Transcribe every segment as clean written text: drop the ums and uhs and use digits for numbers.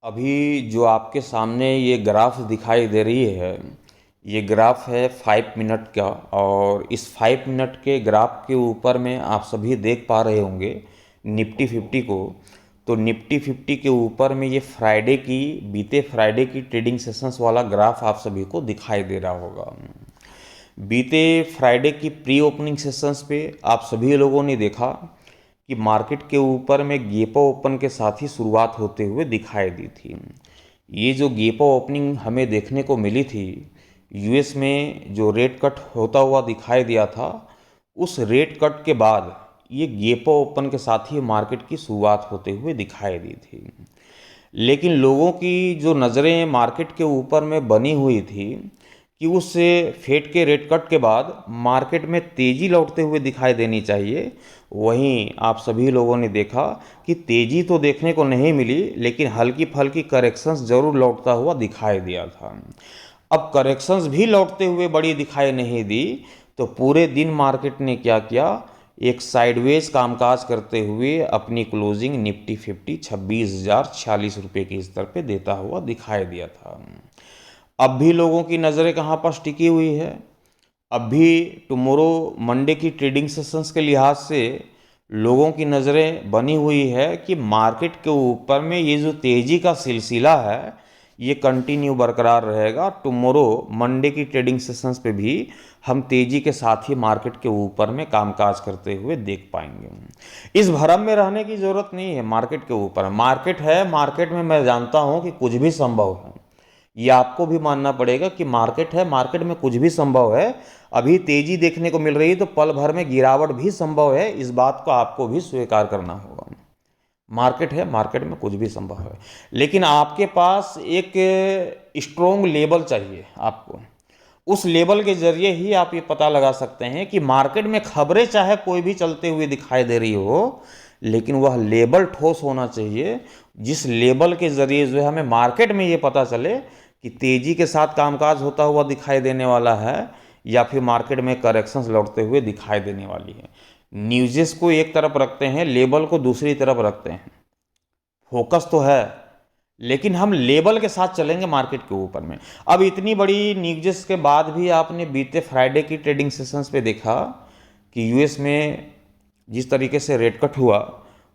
अभी जो आपके सामने ये ग्राफ दिखाई दे रही है, ये ग्राफ है 5 मिनट का। और इस 5 मिनट के ग्राफ के ऊपर में आप सभी देख पा रहे होंगे निफ्टी 50 को। तो निफ्टी 50 के ऊपर में ये बीते फ्राइडे की ट्रेडिंग सेशंस वाला ग्राफ आप सभी को दिखाई दे रहा होगा। बीते फ्राइडे की प्री ओपनिंग सेशंस पे आप सभी लोगों ने देखा कि मार्केट के ऊपर में गेपो ओपन के साथ ही शुरुआत होते हुए दिखाई दी थी। ये जो गेपो ओपनिंग हमें देखने को मिली थी, यूएस में जो रेट कट होता हुआ दिखाई दिया था, उस रेट कट के बाद ये गेपो ओपन के साथ ही मार्केट की शुरुआत होते हुए दिखाई दी थी। लेकिन लोगों की जो नज़रें मार्केट के ऊपर में बनी हुई थी कि उस फेड के रेट कट के बाद मार्केट में तेज़ी लौटते हुए दिखाई देनी चाहिए, वहीं आप सभी लोगों ने देखा कि तेज़ी तो देखने को नहीं मिली, लेकिन हल्की फल्की करेक्शंस जरूर लौटता हुआ दिखाई दिया था। अब करेक्शंस भी लौटते हुए बड़ी दिखाई नहीं दी, तो पूरे दिन मार्केट ने क्या किया, एक साइडवेज कामकाज करते हुए अपनी क्लोजिंग निफ्टी 50 26,046 रुपये के स्तर पे देता हुआ दिखाई दिया था। अब भी लोगों की नज़रें कहाँ पर टिकी हुई है? अब भी टुमारो मंडे की ट्रेडिंग सेशंस के लिहाज से लोगों की नज़रें बनी हुई है कि मार्केट के ऊपर में ये जो तेज़ी का सिलसिला है, ये कंटिन्यू बरकरार रहेगा। टुमारो मंडे की ट्रेडिंग सेशंस पे भी हम तेज़ी के साथ ही मार्केट के ऊपर में कामकाज करते हुए देख पाएंगे। इस भ्रम में रहने की ज़रूरत नहीं है। मार्केट के ऊपर मार्केट है, मार्केट में मैं जानता हूँ कि कुछ भी संभव है। ये आपको भी मानना पड़ेगा कि मार्केट है, मार्केट में कुछ भी संभव है। अभी तेजी देखने को मिल रही है तो पल भर में गिरावट भी संभव है, इस बात को आपको भी स्वीकार करना होगा। मार्केट है, मार्केट में कुछ भी संभव है, लेकिन आपके पास एक स्ट्रोंग लेवल चाहिए। आपको उस लेवल के जरिए ही आप ये पता लगा सकते हैं कि मार्केट में खबरें चाहे कोई भी चलते हुए दिखाई दे रही हो, लेकिन वह लेवल ठोस होना चाहिए, जिस लेवल के जरिए जो है हमें मार्केट में ये पता चले कि तेजी के साथ कामकाज होता हुआ दिखाई देने वाला है या फिर मार्केट में करेक्शंस लौटते हुए दिखाई देने वाली है। न्यूज़ेस को एक तरफ रखते हैं, लेबल को दूसरी तरफ रखते हैं। फोकस तो है, लेकिन हम लेबल के साथ चलेंगे मार्केट के ऊपर में। अब इतनी बड़ी न्यूज़ेस के बाद भी आपने बीते फ्राइडे की ट्रेडिंग सेशंस पे देखा कि यूएस में जिस तरीके से रेट कट हुआ,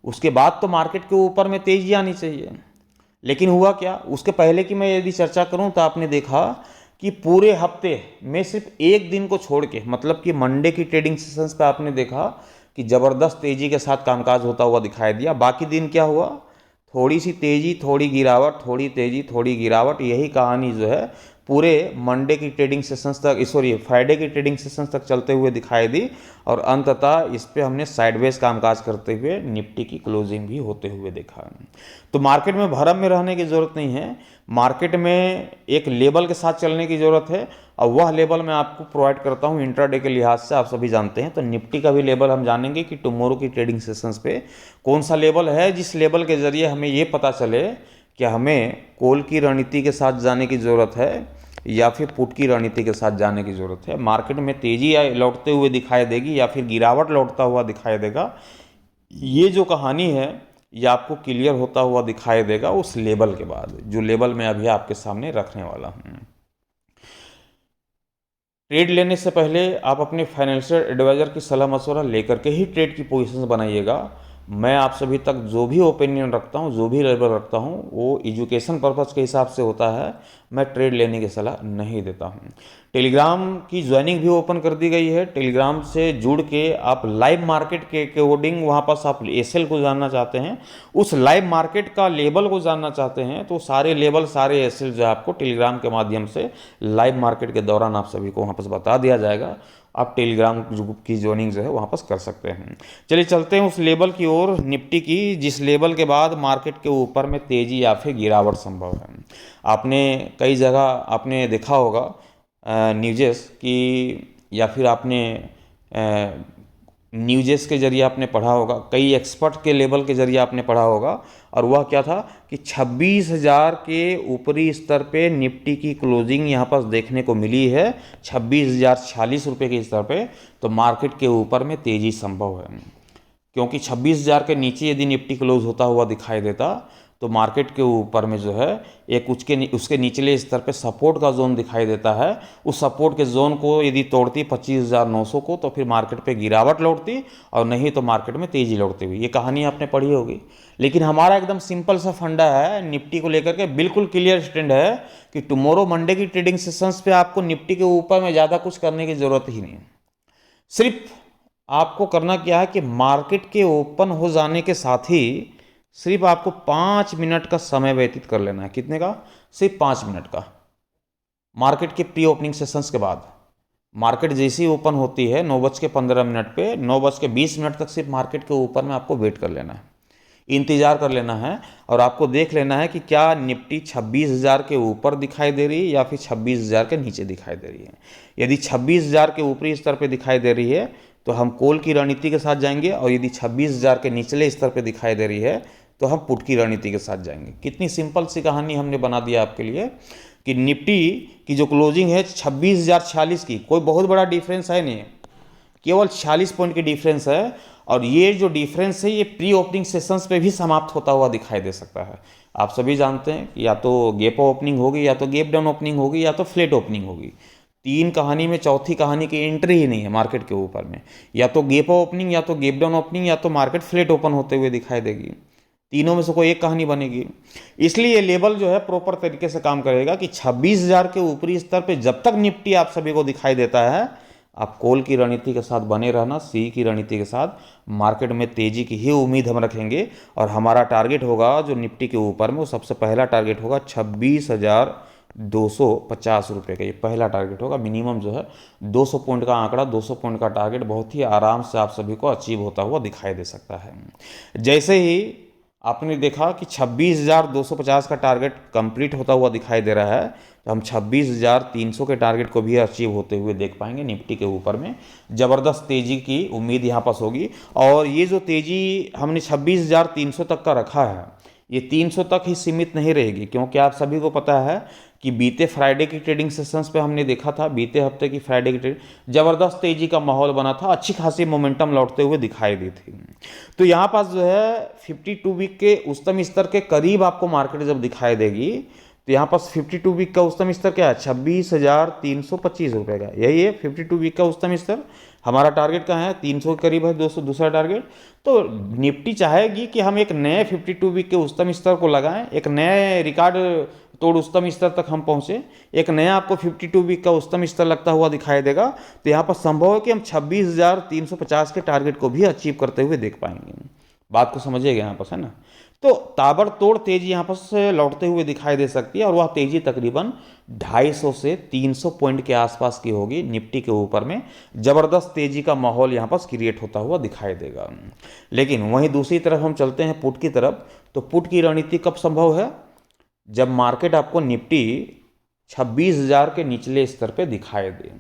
उसके बाद तो मार्केट के ऊपर में तेजी आनी चाहिए, लेकिन हुआ क्या? उसके पहले की मैं यदि चर्चा करूं तो आपने देखा कि पूरे हफ्ते में सिर्फ एक दिन को छोड़ के, मतलब कि मंडे की ट्रेडिंग सेशंस पे आपने देखा कि ज़बरदस्त तेज़ी के साथ कामकाज होता हुआ दिखाई दिया। बाकी दिन क्या हुआ? थोड़ी सी तेज़ी, थोड़ी गिरावट, थोड़ी तेज़ी, थोड़ी गिरावट। यही कहानी जो है पूरे मंडे की ट्रेडिंग सेशंस तक, सॉरी फ्राइडे की ट्रेडिंग सेशंस तक चलते हुए दिखाई दी, और अंततः इस पे हमने साइडवेज कामकाज करते हुए निफ्टी की क्लोजिंग भी होते हुए देखा। तो मार्केट में भरम में रहने की ज़रूरत नहीं है, मार्केट में एक लेवल के साथ चलने की ज़रूरत है, और वह लेवल मैं आपको प्रोवाइड करता हूं इंट्राडे के लिहाज से। आप सभी जानते हैं, तो निफ्टी का भी लेवल हम जानेंगे कि टुमारो की ट्रेडिंग सेशंस पे कौन सा लेवल है, जिस लेवल के जरिए हमें ये पता चले कि हमें कॉल की रणनीति के साथ जाने की ज़रूरत है या फिर पुट की रणनीति के साथ जाने की ज़रूरत है। मार्केट में तेज़ी लौटते हुए दिखाई देगी या फिर गिरावट लौटता हुआ दिखाई देगा, ये जो कहानी है ये आपको क्लियर होता हुआ दिखाई देगा उस लेवल के बाद, जो लेवल मैं अभी आपके सामने रखने वाला हूँ। ट्रेड लेने से पहले आप अपने फाइनेंशियल एडवाइज़र की सलाह मशवरा लेकर के ही ट्रेड की पोजीशंस बनाइएगा। मैं आप सभी तक जो भी ओपिनियन रखता हूँ, जो भी लेवल रखता हूँ, वो एजुकेशन पर्पज़ के हिसाब से होता है। मैं ट्रेड लेने की सलाह नहीं देता हूँ। टेलीग्राम की ज्वाइनिंग भी ओपन कर दी गई है। टेलीग्राम से जुड़ के आप लाइव मार्केट के अकॉर्डिंग, वहाँ पास आप एसएल को जानना चाहते हैं, उस लाइव मार्केट का लेवल को जानना चाहते हैं, तो सारे लेवल, सारे एसएल जो है आपको टेलीग्राम के माध्यम से लाइव मार्केट के दौरान आप सभी को वहाँ पर बता दिया जाएगा। आप टेलीग्राम ग्रुप की ज्वाइनिंग जो है वहाँ पर कर सकते हैं। चलिए चलते हैं उस लेवल की ओर, निफ्टी की, जिस लेवल के बाद मार्केट के ऊपर में तेज़ी या फिर गिरावट संभव है। आपने कई जगह आपने देखा होगा न्यूज़ेस की, या फिर आपने न्यूज़ेस के जरिए आपने पढ़ा होगा, कई एक्सपर्ट के लेवल के जरिए आपने पढ़ा होगा, और वह क्या था कि 26,000 के ऊपरी स्तर पे निफ्टी की क्लोजिंग यहाँ पर देखने को मिली है, 26,046 रुपये के स्तर पे। तो मार्केट के ऊपर में तेज़ी संभव है, क्योंकि 26,000 के नीचे यदि निफ्टी क्लोज होता हुआ दिखाई देता तो मार्केट के ऊपर में जो है एक उसके निचले स्तर पे सपोर्ट का जोन दिखाई देता है। उस सपोर्ट के जोन को यदि तोड़ती 25,900 को, तो फिर मार्केट पे गिरावट लौटती, और नहीं तो मार्केट में तेजी लौटती हुई। ये कहानी आपने पढ़ी होगी। लेकिन हमारा एकदम सिंपल सा फंडा है निफ्टी को लेकर के, बिल्कुल क्लियर स्टैंड है कि टुमारो मंडे की ट्रेडिंग सेशंस पे आपको निफ्टी के ऊपर में ज़्यादा कुछ करने की ज़रूरत ही नहीं है। सिर्फ आपको करना क्या है कि मार्केट के ओपन हो जाने के साथ ही सिर्फ आपको 5 मिनट का समय व्यतीत कर लेना है। कितने का? सिर्फ 5 मिनट का। मार्केट के प्री ओपनिंग सेशंस के बाद मार्केट जैसी ओपन होती है 9:15 पे, 9:20 तक सिर्फ मार्केट के ऊपर में आपको वेट कर लेना है, इंतज़ार कर लेना है, और आपको देख लेना है कि क्या निफ्टी 26,000 के ऊपर दिखाई दे रही है या फिर 26,000 के नीचे दिखाई दे रही है। यदि 26,000 के ऊपरी स्तर पे दिखाई दे रही है तो हम कॉल की रणनीति के साथ जाएंगे, और यदि 26,000 के निचले स्तर पे दिखाई दे रही है तो हम पुट की रणनीति के साथ जाएंगे। कितनी सिंपल सी कहानी हमने बना दिया आपके लिए कि निफ्टी की जो क्लोजिंग है 26,046 की, कोई बहुत बड़ा डिफरेंस है नहीं, केवल 46 पॉइंट की डिफरेंस है। और ये जो डिफरेंस है ये प्री ओपनिंग सेशंस पे भी समाप्त होता हुआ दिखाई दे सकता है। आप सभी जानते हैं कि या तो गैप ओपनिंग होगी, या तो गैप डाउन ओपनिंग होगी, या तो फ्लैट ओपनिंग होगी। तीन कहानी में चौथी कहानी की एंट्री ही नहीं है मार्केट के ऊपर में। या तो गैप ओपनिंग, या तो गैप डाउन ओपनिंग, या तो मार्केट फ्लैट ओपन होते हुए दिखाई देगी। तीनों में से कोई एक कहानी बनेगी। इसलिए लेवल जो है प्रॉपर तरीके से काम करेगा कि 26,000 के ऊपरी स्तर पे जब तक निफ्टी आप सभी को दिखाई देता है, आप कॉल की रणनीति के साथ बने रहना, सी की रणनीति के साथ। मार्केट में तेजी की ही उम्मीद हम रखेंगे, और हमारा टारगेट होगा जो निफ्टी के ऊपर में, वो सबसे पहला टारगेट होगा 26,250 रुपये का। ये पहला टारगेट होगा। मिनिमम जो है 200 पॉइंट का आंकड़ा, 200 पॉइंट का टारगेट बहुत ही आराम से आप सभी को अचीव होता हुआ दिखाई दे सकता है। जैसे ही आपने देखा कि 26,250 का टारगेट कंप्लीट होता हुआ दिखाई दे रहा है, तो हम 26,300 के टारगेट को भी अचीव होते हुए देख पाएंगे। निफ्टी के ऊपर में ज़बरदस्त तेज़ी की उम्मीद यहाँ पास होगी। और ये जो तेज़ी हमने 26,300 तक का रखा है, ये 300 तक ही सीमित नहीं रहेगी, क्योंकि आप सभी को पता है कि बीते फ्राइडे की ट्रेडिंग सेशंस पे हमने देखा था, बीते हफ्ते की फ्राइडे की ट्रेडिंग ज़बरदस्त तेज़ी का माहौल बना था, अच्छी खासी मोमेंटम लौटते हुए दिखाई दी थी। तो यहाँ पास जो है 52 वीक के उच्चतम स्तर के करीब आपको मार्केट जब दिखाई देगी, तो यहाँ पास 52 वीक का उच्चतम स्तर क्या है? 26,325 रुपये का। यही है 52 वीक का उच्चतम स्तर। हमारा टारगेट कहाँ है? 300 के करीब है 200 दूसरा टारगेट। तो निफ्टी चाहेगी कि हम एक नए 52 वीक के उच्चतम स्तर को लगाएं, एक नए रिकॉर्ड तोड़ उच्चतम स्तर तक हम पहुंचे, एक नया आपको 52 वीक का उच्चतम स्तर लगता हुआ दिखाई देगा। तो यहाँ पर संभव है कि हम 26,350 के टारगेट को भी अचीव करते हुए देख पाएंगे। बात को समझिएगा यहाँ पर, है ना? तो ताबड़तोड़ तेजी यहाँ पर से लौटते हुए दिखाई दे सकती है, और वह तेजी तकरीबन 250 से 300 पॉइंट के आसपास की होगी। निफ्टी के ऊपर में जबरदस्त तेजी का माहौल यहाँ पर क्रिएट होता हुआ दिखाई देगा। लेकिन वहीं दूसरी तरफ हम चलते हैं पुट की तरफ। तो पुट की रणनीति कब संभव है? जब मार्केट आपको निफ्टी 26,000 के निचले स्तर पे दिखाई दे।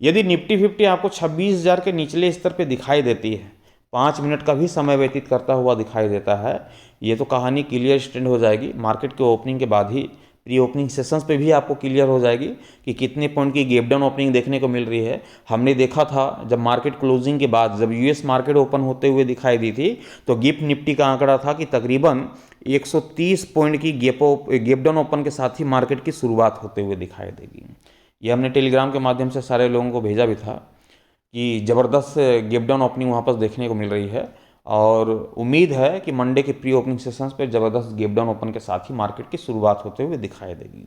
यदि निफ्टी 50 आपको 26,000 के निचले स्तर पे दिखाई देती है, 5 मिनट का भी समय व्यतीत करता हुआ दिखाई देता है, ये तो कहानी क्लियर स्टैंड हो जाएगी। मार्केट के ओपनिंग के बाद ही प्री ओपनिंग सेशंस पे भी आपको क्लियर हो जाएगी कि कितने पॉइंट की गैप डाउन ओपनिंग देखने को मिल रही है। हमने देखा था जब मार्केट क्लोजिंग के बाद, जब यूएस मार्केट ओपन होते हुए दिखाई दी थी, तो गिफ्ट निफ्टी का आंकड़ा था कि तकरीबन 130 पॉइंट की गैप डाउन ओपन के साथ ही मार्केट की शुरुआत होते हुए दिखाई देगी। ये हमने टेलीग्राम के माध्यम से सारे लोगों को भेजा भी था कि ज़बरदस्त गैप डाउन ओपनिंग वहाँ पर देखने को मिल रही है, और उम्मीद है कि मंडे के प्री ओपनिंग सेशंस पे ज़बरदस्त गैप डाउन ओपन के साथ ही मार्केट की शुरुआत होते हुए दिखाई देगी।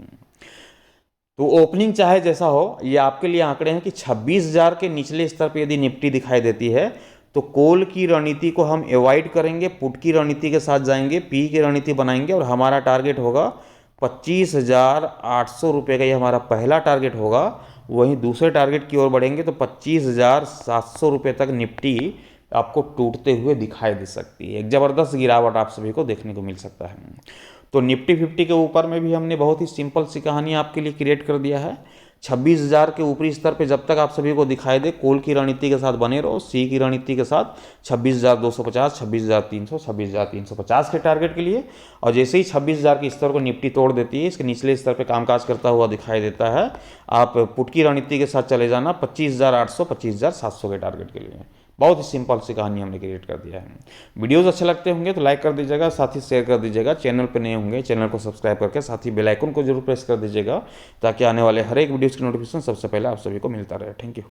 तो ओपनिंग चाहे जैसा हो, ये आपके लिए आंकड़े हैं कि 26,000 के निचले स्तर पे यदि निफ्टी दिखाई देती है, तो कॉल की रणनीति को हम अवॉइड करेंगे, पुट की रणनीति के साथ जाएंगे, पी की रणनीति बनाएंगे, और हमारा टारगेट होगा 25,800 रुपये का। ये हमारा पहला टारगेट होगा। वहीं दूसरे टारगेट की ओर बढ़ेंगे तो 25,700 रुपये तक निफ्टी आपको टूटते हुए दिखाई दे सकती है। एक ज़बरदस्त गिरावट आप सभी को देखने को मिल सकता है। तो निफ्टी 50 के ऊपर में भी हमने बहुत ही सिंपल सी कहानी आपके लिए क्रिएट कर दिया है। 26,000 के ऊपरी स्तर पे जब तक आप सभी को दिखाई दे, कॉल की रणनीति के साथ बने रहो, सी की रणनीति के साथ 26,250, 26,300, 26,350 के टारगेट के लिए। और जैसे ही 26,000 के स्तर को निफ्टी तोड़ देती है, इसके निचले स्तर पे कामकाज करता हुआ दिखाई देता है, आप पुट की रणनीति के साथ चले जाना 25,800, 25,700 के टारगेट के लिए। बहुत ही सिंपल सी कहानी हमने क्रिएट कर दिया है। वीडियोज़ अच्छे लगते होंगे तो लाइक कर दीजिएगा, साथ ही शेयर कर दीजिएगा। चैनल पर नए होंगे चैनल को सब्सक्राइब करके साथ ही बेल आइकन को जरूर प्रेस कर दीजिएगा, ताकि आने वाले हर एक वीडियोज़ की नोटिफिकेशन सबसे पहले आप सभी को मिलता रहे। Thank you.